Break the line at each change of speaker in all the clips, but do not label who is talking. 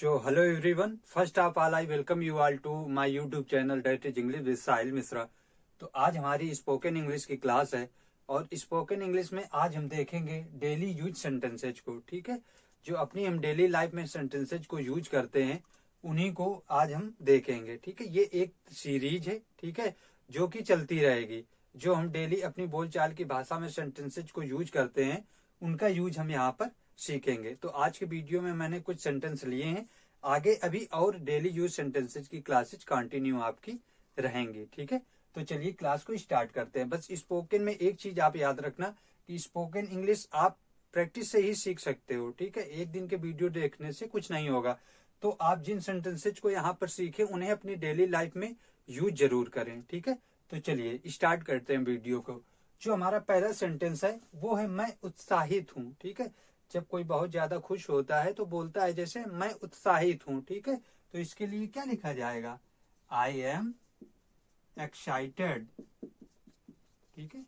Hello everyone. First of all, I welcome you all to my YouTube channel That is English with साहिल मिश्रा। तो आज हमारी spoken English की class है और spoken English में आज हम देखेंगे डेली यूज सेंटेंसेज को। ठीक है, जो अपनी हम डेली लाइफ में सेंटेंसेज को यूज करते हैं उन्हीं को आज हम देखेंगे। ठीक है, ये एक सीरीज है, ठीक है, जो कि चलती रहेगी। जो हम डेली अपनी बोलचाल की भाषा में सेंटेंसेज को यूज करते हैं उनका यूज हम यहाँ पर सीखेंगे। तो आज के वीडियो में मैंने कुछ सेंटेंस लिए हैं, आगे अभी और डेली यूज सेंटेंसेज की क्लासेज कंटिन्यू आपकी रहेंगी। ठीक है, तो चलिए क्लास को स्टार्ट करते हैं। बस स्पोकन में एक चीज आप याद रखना कि स्पोकन इंग्लिश आप प्रैक्टिस से ही सीख सकते हो। ठीक है, एक दिन के वीडियो देखने से कुछ नहीं होगा। तो आप जिन सेंटेंसेज को यहाँ पर सीखे उन्हें अपनी डेली लाइफ में यूज जरूर करें। ठीक है, तो चलिए स्टार्ट करते हैं वीडियो को। जो हमारा पहला सेंटेंस है वो है मैं उत्साहित हूँ। ठीक है, जब कोई बहुत ज्यादा खुश होता है तो बोलता है जैसे मैं उत्साहित हूँ। ठीक है, तो इसके लिए क्या लिखा जाएगा? I am excited. ठीक है,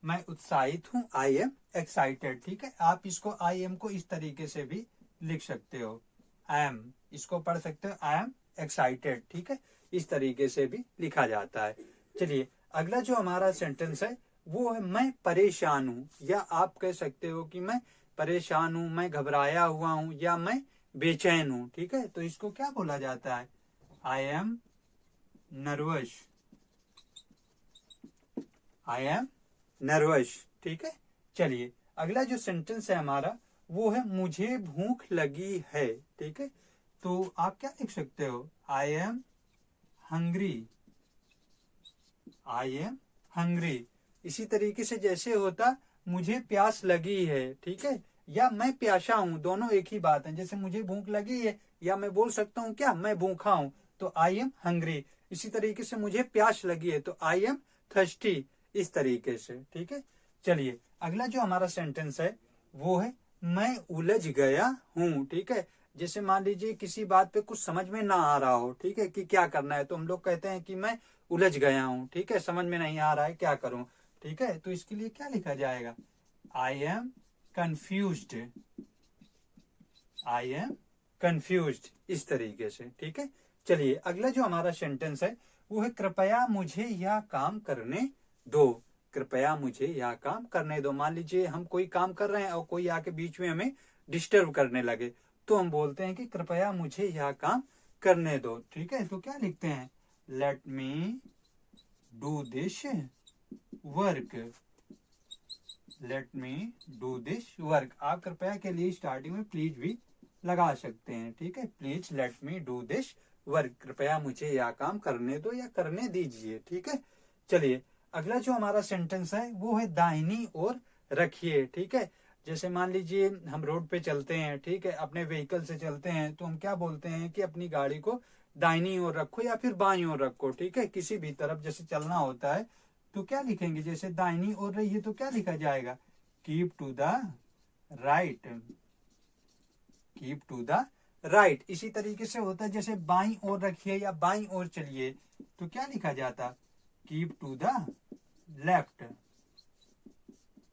मैं उत्साहित हूँ, आई एम एक्साइटेड। ठीक है, आप इसको आई एम को इस तरीके से भी लिख सकते हो, आई एम, इसको पढ़ सकते हो आई एम एक्साइटेड। ठीक है, इस तरीके से भी लिखा जाता है। चलिए अगला जो हमारा सेंटेंस है वो है मैं परेशान हूँ, या आप कह सकते हो कि मैं परेशान हूं, मैं घबराया हुआ हूं, या मैं बेचैन हूं। ठीक है, तो इसको क्या बोला जाता है? I M nervous, I am nervous. ठीक है, चलिए अगला जो सेंटेंस है हमारा वो है मुझे भूख लगी है। ठीक है, तो आप क्या लिख सकते हो? I am hungry, I am hungry. इसी तरीके से जैसे होता मुझे प्यास लगी है, ठीक है, या मैं प्यासा हूं, दोनों एक ही बात है। जैसे मुझे भूख लगी है या मैं बोल सकता हूँ क्या, मैं भूखा हूं, तो आई एम हंग्री। इसी तरीके से मुझे प्यास लगी है तो आई एम थर्स्टी, इस तरीके से। ठीक है, चलिए अगला जो हमारा सेंटेंस है वो है मैं उलझ गया हूं। ठीक है, जैसे मान लीजिए किसी बात पे कुछ समझ में ना आ रहा हो, ठीक है, कि क्या करना है, तो हम लोग कहते हैं कि मैं उलझ गया हूं। ठीक है, समझ में नहीं आ रहा है क्या करूं। ठीक है, तो इसके लिए क्या लिखा जाएगा? I am confused, I am confused, इस तरीके से। ठीक है, चलिए अगला जो हमारा सेंटेंस है वो है कृपया मुझे यह काम करने दो। कृपया मुझे यह काम करने दो। मान लीजिए हम कोई काम कर रहे हैं और कोई आके बीच में हमें डिस्टर्ब करने लगे तो हम बोलते हैं कि कृपया मुझे यह काम करने दो। ठीक है, तो क्या लिखते हैं? Let me do this work, let me do this work. आप कृपया के लिए स्टार्टिंग में प्लीज भी लगा सकते हैं। ठीक है, please let me do this work, कृपया मुझे यह काम करने दो या करने दीजिए। ठीक है, चलिए अगला जो हमारा सेंटेंस है वो है दाहिनी ओर रखिए। ठीक है, जैसे मान लीजिए हम रोड पे चलते हैं, ठीक है, अपने व्हीकल से चलते हैं तो हम क्या बोलते हैं कि अपनी गाड़ी को दाहिनी ओर रखो या फिर बाईं ओर रखो। ठीक है, किसी भी तरफ जैसे चलना होता है तो क्या लिखेंगे? जैसे दाहिनी ओर रही है तो क्या लिखा जाएगा? Keep to the right, keep to the right. इसी तरीके से होता है जैसे बाईं ओर रखिए या बाईं ओर चलिए तो क्या लिखा जाता? Keep to the left,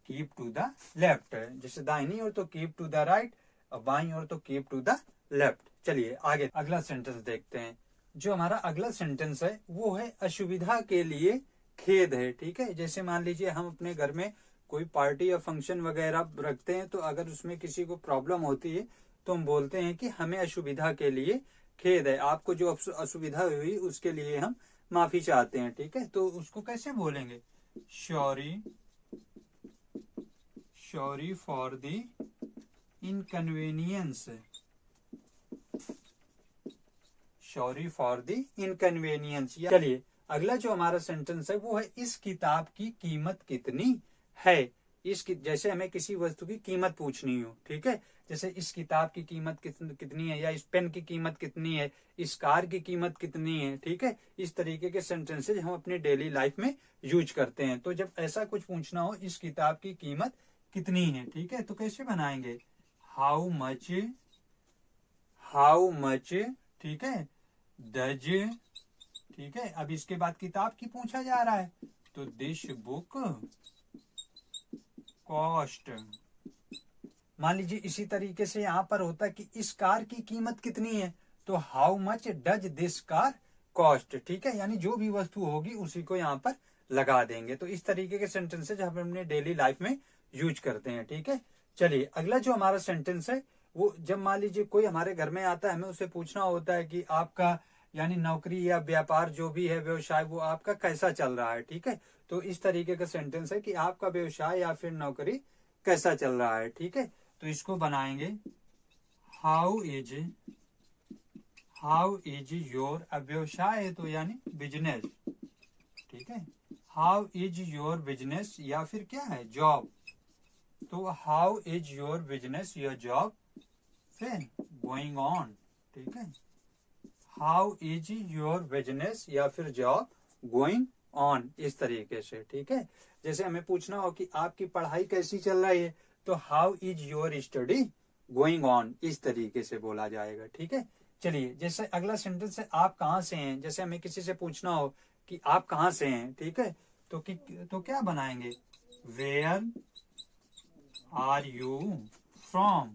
keep to the left. जैसे दाहिनी ओर तो कीप टू द राइट और बाईं ओर तो कीप टू द लेफ्ट। चलिए आगे अगला सेंटेंस देखते हैं। जो हमारा अगला सेंटेंस है वो है असुविधा के लिए खेद है। ठीक है, जैसे मान लीजिए हम अपने घर में कोई पार्टी या फंक्शन वगैरह रखते हैं तो अगर उसमें किसी को प्रॉब्लम होती है तो हम बोलते हैं कि हमें असुविधा के लिए खेद है, आपको जो असुविधा हुई उसके लिए हम माफी चाहते हैं। ठीक है, तो उसको कैसे बोलेंगे? Sorry, sorry for the inconvenience, sorry for the inconvenience. चलिए अगला जो हमारा सेंटेंस है वो है इस किताब की कीमत कितनी है। जैसे हमें किसी वस्तु की कीमत पूछनी हो, ठीक है, जैसे इस किताब की कीमत कितनी है, या इस पेन की कीमत कितनी है, इस कार की कीमत कितनी है। ठीक है, इस तरीके के सेंटेंसेज हम अपनी डेली लाइफ में यूज करते हैं। तो जब ऐसा कुछ पूछना हो इस किताब की कीमत कितनी है, ठीक है, तो कैसे बनाएंगे? How much, how much. ठीक है, डज, ठीक है, अब इसके बाद किताब की पूछा जा रहा है तो दिस बुक कॉस्ट। मान लीजिए इसी तरीके से यहाँ पर होता है कि इस कार की कीमत कितनी है तो how much does this car cost, ठीक है, यानी जो भी वस्तु होगी उसी को यहाँ पर लगा देंगे। तो इस तरीके के सेंटेंसेज हम अपने डेली लाइफ में यूज करते हैं, ठीक है। चलिए अगला जो हमारा सेंटेंस है वो जब मान लीजिए कोई हमारे घर में आता है, हमें उससे पूछना होता है कि आपका यानी नौकरी या व्यापार जो भी है, व्यवसाय, वो आपका कैसा चल रहा है, ठीक है। तो इस तरीके का सेंटेंस है कि आपका व्यवसाय या फिर नौकरी कैसा चल रहा है, ठीक है। तो इसको बनाएंगे हाउ इज योर, अब व्यवसाय है तो यानी बिजनेस, ठीक है। हाउ इज योर बिजनेस या फिर क्या है जॉब, तो how is your business your job फिर गोइंग ऑन, ठीक है। हाउ इज योर बिजनेस या फिर जॉब गोइंग ऑन, इस तरीके से, ठीक है। जैसे हमें पूछना हो कि आपकी पढ़ाई कैसी चल रही है, तो how is your study going on, इस तरीके से बोला जाएगा, ठीक है। चलिए जैसे अगला सेंटेंस है आप कहाँ से हैं, जैसे हमें किसी से पूछना हो कि आप कहाँ से हैं, ठीक है। तो क्या बनाएंगे, where are you from,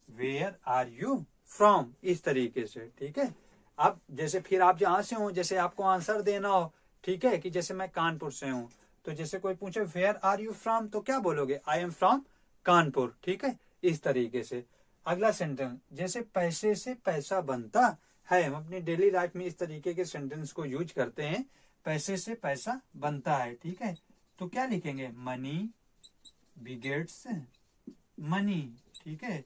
where are you from, इस तरीके से, ठीक है। अब जैसे फिर आप जहां से हो, जैसे आपको आंसर देना हो, ठीक है, कि जैसे मैं कानपुर से हूं, तो जैसे कोई पूछे वेयर आर यू फ्रॉम, तो क्या बोलोगे, आई एम फ्रॉम कानपुर, ठीक है, इस तरीके से। अगला सेंटेंस, जैसे पैसे से पैसा बनता है, हम अपनी डेली लाइफ में इस तरीके के सेंटेंस को यूज करते हैं, पैसे से पैसा बनता है, ठीक है। तो क्या लिखेंगे, मनी बिगेट्स मनी, ठीक है।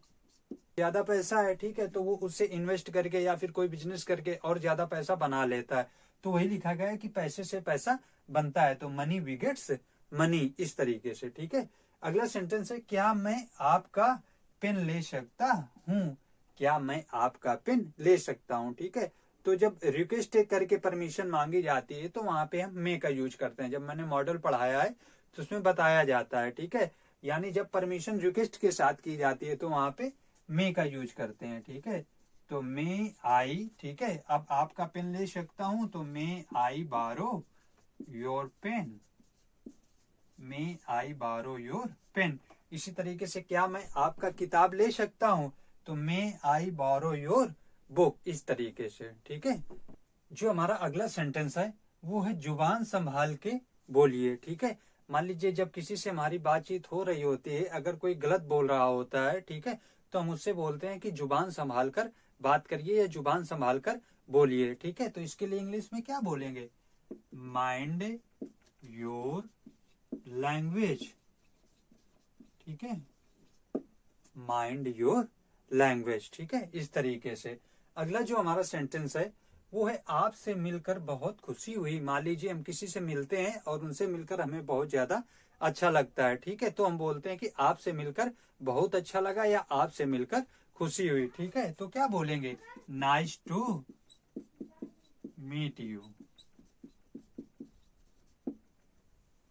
ज्यादा पैसा है, ठीक है, तो वो उससे इन्वेस्ट करके या फिर कोई बिजनेस करके और ज्यादा पैसा बना लेता है, तो वही लिखा गया है कि पैसे से पैसा बनता है, तो मनी बिगेट्स मनी, इस तरीके से, ठीक है। अगला सेंटेंस है क्या मैं आपका पेन ले सकता हूँ, क्या मैं आपका पेन ले सकता हूँ, ठीक है। तो जब रिक्वेस्ट करके परमिशन मांगी जाती है तो वहां पे हम मे का यूज करते हैं। जब मैंने मॉडल पढ़ाया है तो उसमें बताया जाता है, ठीक है, यानी जब परमिशन रिक्वेस्ट के साथ की जाती है तो वहां पे मे का यूज करते हैं, ठीक है। तो मे आई, ठीक है, अब आपका पेन ले सकता हूं, तो मे आई बारो योर पेन, मे आई बारो योर पेन। इसी तरीके से क्या मैं आपका किताब ले सकता हूं, तो मे आई बारो योर बुक, इस तरीके से, ठीक है। जो हमारा अगला सेंटेंस है वो है जुबान संभाल के बोलिए, ठीक है। मान लीजिए जब किसी से हमारी बातचीत हो रही होती है, अगर कोई गलत बोल रहा होता है, ठीक है, तो हम उससे बोलते हैं कि जुबान संभाल कर बात करिए या जुबान संभाल कर बोलिए, ठीक है। तो इसके लिए इंग्लिश में क्या बोलेंगे, माइंड योर लैंग्वेज, ठीक है, माइंड योर लैंग्वेज, ठीक है, इस तरीके से। अगला जो हमारा सेंटेंस है वो है आपसे मिलकर बहुत खुशी हुई। मान लीजिए हम किसी से मिलते हैं और उनसे मिलकर हमें बहुत ज्यादा अच्छा लगता है, ठीक है, तो हम बोलते हैं कि आपसे मिलकर बहुत अच्छा लगा या आपसे मिलकर खुशी हुई, ठीक है। तो क्या बोलेंगे, nice to meet you,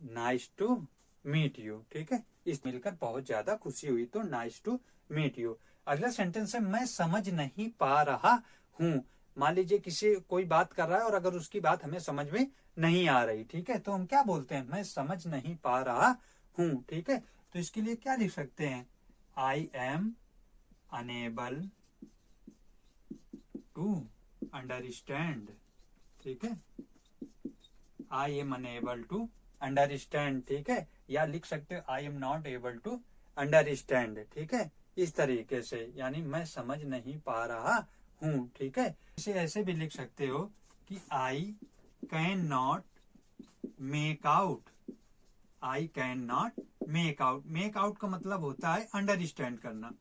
nice to meet you, ठीक है, इस मिलकर बहुत ज्यादा खुशी हुई, तो नाइस टू मीट यू। अगला सेंटेंस है मैं समझ नहीं पा रहा हूँ। मान लीजिए किसी कोई बात कर रहा है और अगर उसकी बात हमें समझ में नहीं आ रही, ठीक है, तो हम क्या बोलते हैं, मैं समझ नहीं पा रहा हूँ, ठीक है। तो इसके लिए क्या लिख सकते हैं, I am unable to understand, ठीक है, I am unable to understand, ठीक है, या लिख सकते हो I am not able to understand, ठीक है, इस तरीके से, यानी मैं समझ नहीं पा रहा हूँ, ठीक है। इसे ऐसे भी लिख सकते हो कि I can not make out, I can not make out, make out का मतलब होता है अंडरस्टैंड करना,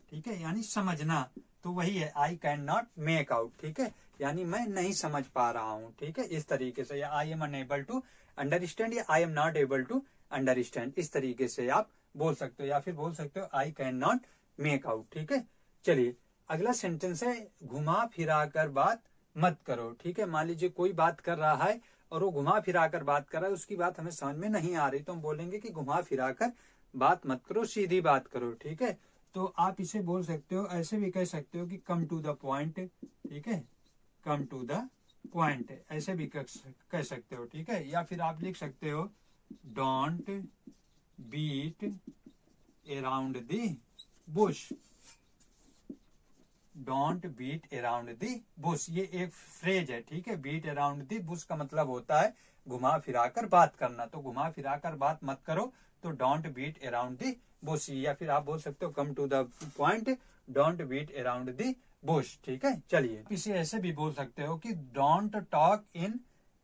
ठीक है, यानी समझना, तो वही है I can not make out, ठीक है, यानी मैं नहीं समझ पा रहा हूँ, ठीक है, इस तरीके से, या I am unable to understand या I am not able to understand, इस तरीके से आप बोल सकते हो, या फिर बोल सकते हो I can not make out, ठीक है। चलिए अगला सेंटेंस है घुमा फिरा कर बात मत करो, ठीक है। मान लीजिए कोई बात कर रहा है और वो घुमा फिरा कर बात कर रहा है, उसकी बात हमें समझ में नहीं आ रही, तो हम बोलेंगे कि घुमा फिरा कर बात मत करो, सीधी बात करो, ठीक है। तो आप इसे बोल सकते हो, ऐसे भी कह सकते हो कि कम टू द पॉइंट, ठीक है, कम टू द पॉइंट, ऐसे भी कह सकते हो, ठीक है। या फिर आप लिख सकते हो don't beat around the bush, don't beat around the bush, ये एक फ्रेज है, ठीक है। बीट अराउंड दी बुश का मतलब होता है घुमा फिराकर बात करना, तो घुमा फिराकर बात मत करो, तो don't beat around the bush, या फिर आप बोल सकते हो come to the point, don't beat around the bush, ठीक है। चलिए इसे ऐसे भी बोल सकते हो कि don't talk in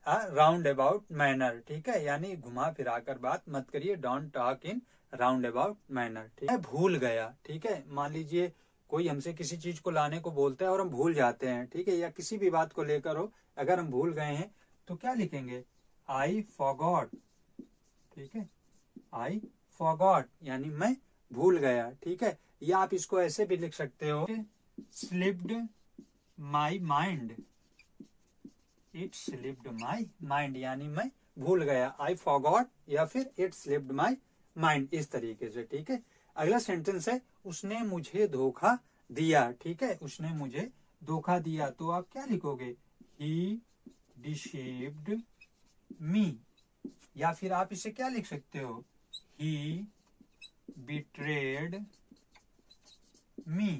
round about manner, ठीक है, यानी घुमा फिराकर बात मत करिए, don't talk in round about manner, ठीक है। भूल गया, ठीक है, मान लीजिए कोई हमसे किसी चीज को लाने को बोलता है और हम भूल जाते हैं, ठीक है, या किसी भी बात को लेकर हो, अगर हम भूल गए हैं तो क्या लिखेंगे, आई फॉरगॉट, ठीक है, आई फॉरगॉट यानी मैं भूल गया, ठीक है। या आप इसको ऐसे भी लिख सकते हो, slipped my mind, it slipped my mind यानी मैं भूल गया, आई फॉरगॉट या फिर इट स्लिप्ड माई माइंड, इस तरीके से, ठीक है। अगला सेंटेंस है उसने मुझे धोखा दिया, ठीक है, उसने मुझे धोखा दिया, तो आप क्या लिखोगे, ही डिसीव्ड मी, या फिर आप इसे क्या लिख सकते हो, ही बिट्रेड मी,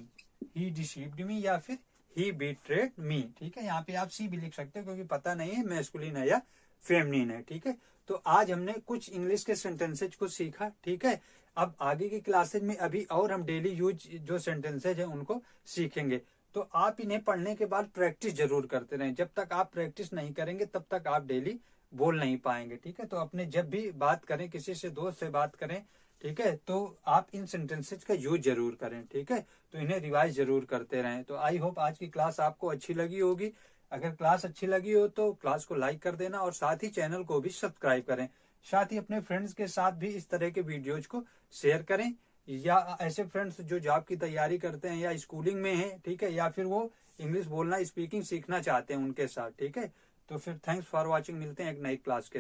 ही डिसीव्ड मी या फिर ही बिट्रेड मी, ठीक है। यहाँ पे आप सी भी लिख सकते हो क्योंकि पता नहीं है मैस्कुलिन है या फेमिनिन है, ठीक है। तो आज हमने कुछ इंग्लिश के सेंटेंसेज को सीखा, ठीक है। अब आगे की क्लासेज में अभी और हम डेली यूज जो सेंटेंसेज है उनको सीखेंगे, तो आप इन्हें पढ़ने के बाद प्रैक्टिस जरूर करते रहें, जब तक आप प्रैक्टिस नहीं करेंगे तब तक आप डेली बोल नहीं पाएंगे, ठीक है। तो अपने जब भी बात करें, किसी से दोस्त से बात करें, ठीक है, तो आप इन सेंटेंसेज का यूज जरूर करें, ठीक है, तो इन्हें रिवाइज जरूर करते रहें। तो आई होप आज की क्लास आपको अच्छी लगी होगी, अगर क्लास अच्छी लगी हो तो क्लास को लाइक कर देना और साथ ही चैनल को भी सब्सक्राइब करें, साथ ही अपने फ्रेंड्स के साथ भी इस तरह के वीडियोज को शेयर करें, या ऐसे फ्रेंड्स जो जॉब की तैयारी करते हैं या स्कूलिंग में हैं, ठीक है, या फिर वो इंग्लिश बोलना स्पीकिंग सीखना चाहते हैं उनके साथ, ठीक है। तो फिर थैंक्स फॉर वॉचिंग, मिलते हैं एक नई क्लास के